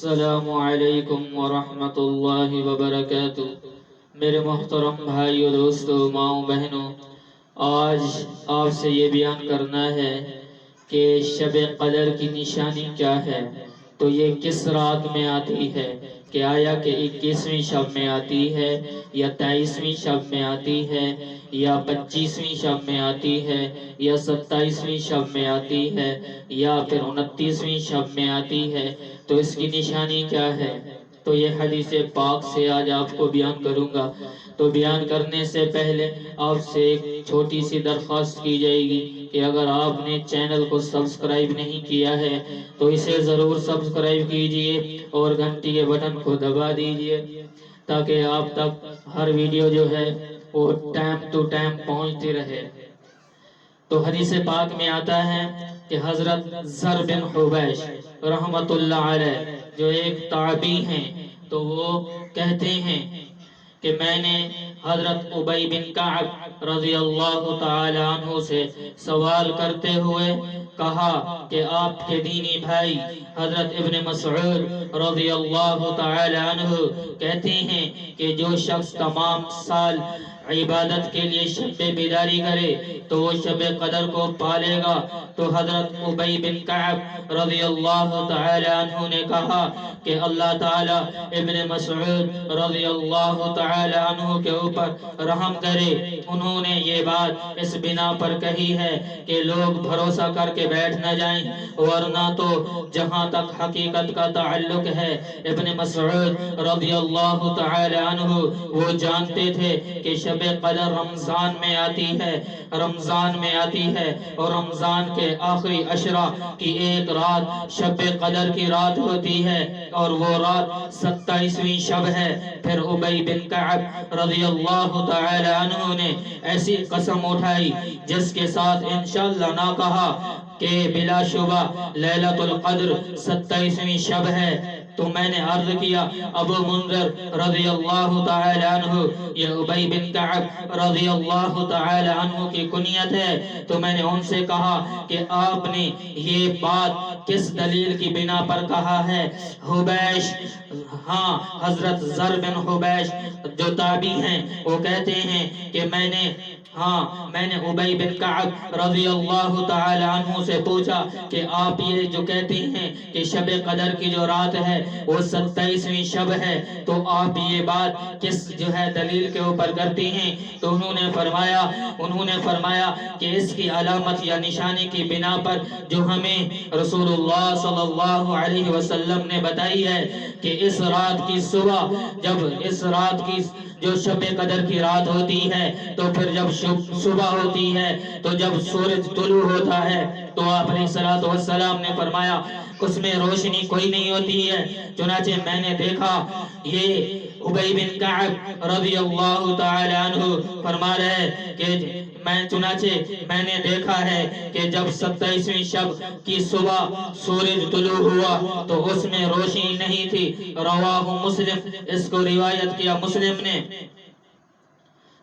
السلام علیکم ورحمۃ اللہ وبرکاتہ۔ میرے محترم بھائیو، دوستو، ماؤں بہنوں، آج آپ سے یہ بیان کرنا ہے کہ شب قدر کی نشانی کیا ہے۔ تو یہ کس رات میں آتی ہے کہ آیا کہ 21ویں شب میں آتی ہے یا 23ویں شب میں آتی ہے یا 25ویں شب میں آتی ہے یا 27ویں شب میں آتی ہے یا پھر 29ویں شب میں آتی ہے، تو اس کی نشانی کیا ہے؟ تو یہ حدیث پاک سے آج آپ کو بیان کروں گا۔ تو بیان کرنے سے پہلے آپ سے ایک چھوٹی سی درخواست کی جائے گی کہ اگر آپ نے چینل کو سبسکرائب نہیں کیا ہے تو اسے ضرور سبسکرائب کیجئے اور گھنٹی کے بٹن کو دبا دیجئے تاکہ آپ تک ہر ویڈیو جو ہے وہ ٹائم ٹو ٹائم پہنچتی رہے۔ تو حدیث پاک میں آتا ہے کہ حضرت زر بن حبیش رحمت اللہ علیہ جو ایک تابعی ہیں، تو وہ کہتے ہیں کہ میں نے حضرت ابی بن کعب رضی اللہ تعالی عنہ سے سوال کرتے ہوئے کہا کہ آپ کے دینی بھائی حضرت ابن مسعود رضی اللہ تعالی عنہ کہتے ہیں کہ جو شخص تمام سال عبادت کے لیے شب بیداری کرے تو وہ شب قدر کو پالے گا۔ تو حضرت ابی بن کعب رضی اللہ تعالی عنہ نے کہا کہ اللہ تعالی ابن مسعود رضی اللہ تعالی عنہ کے اوپر رحم کرے، انہوں نے یہ بات اس بنا پر کہی ہے کہ لوگ بھروسہ کر کے بیٹھ نہ جائیں، ورنہ تو جہاں تک حقیقت کا تعلق ہے ابن مسعود رضی اللہ تعالی عنہ وہ جانتے تھے کہ شب قدر رمضان میں آتی ہے، رمضان میں آتی ہے، اور رمضان کے آخری عشرہ کی ایک رات شب قدر کی رات ہوتی ہے اور وہ رات 27ویں شب ہے۔ پھر ابی بن کعب رضی اللہ تعالی عنہ نے ایسی قسم اٹھائی جس کے ساتھ انشاءاللہ نہ کہا کہ بلا شبہ لیلۃ القدر 27ویں شب ہے۔ تو میں نے عرض کیا ابو منذر رضی اللہ تعالی عنہ، یہ ابی بن کعب رضی اللہ تعالی عنہ کی کنیت ہے، تو میں نے ان سے کہا کہ آپ نے یہ بات کس دلیل کی بنا پر کہا ہے؟ حبیش، ہاں حضرت زر بن حبیش جو تابعی ہیں وہ کہتے ہیں کہ میں نے ابی بن کعب رضی اللہ تعالی عنہ سے پوچھا کہ آپ یہ جو کہتے ہیں کہ شب قدر کی جو رات ہے وہ 27ویں شب ہے، تو آپ یہ بات کس جو ہے دلیل کے اوپر کرتی ہیں؟ تو انہوں نے فرمایا کہ اس کی علامت یا نشانی کی بنا پر جو ہمیں رسول اللہ صلی اللہ علیہ وسلم نے بتائی ہے کہ اس رات کی صبح، جب اس رات کی جو شب قدر کی رات ہوتی ہے تو پھر جب صبح ہوتی ہے تو جب سورج طلوع ہوتا ہے تو آپ علیہ الصلوۃ والسلام نے فرمایا اس میں روشنی کوئی نہیں ہوتی ہے۔ چنانچہ میں نے دیکھا، یہ ابی بن کعب رضی اللہ تعالی عنہ فرما رہے کہ میں نے دیکھا ہے کہ جب 27ویں شب کی صبح سورج طلوع ہوا تو اس میں روشنی نہیں تھی۔ رواہ مسلم، اس کو روایت کیا مسلم نے۔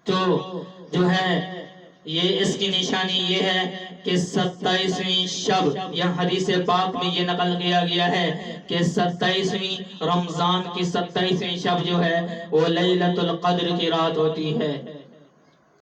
تو جو ہے یہ اس کی نشانی یہ ہے کہ 27ویں شب، یا حدیث پاک میں یہ نقل کیا گیا ہے کہ 27ویں رمضان کی 27ویں شب جو ہے وہ لیلۃ القدر کی رات ہوتی ہے۔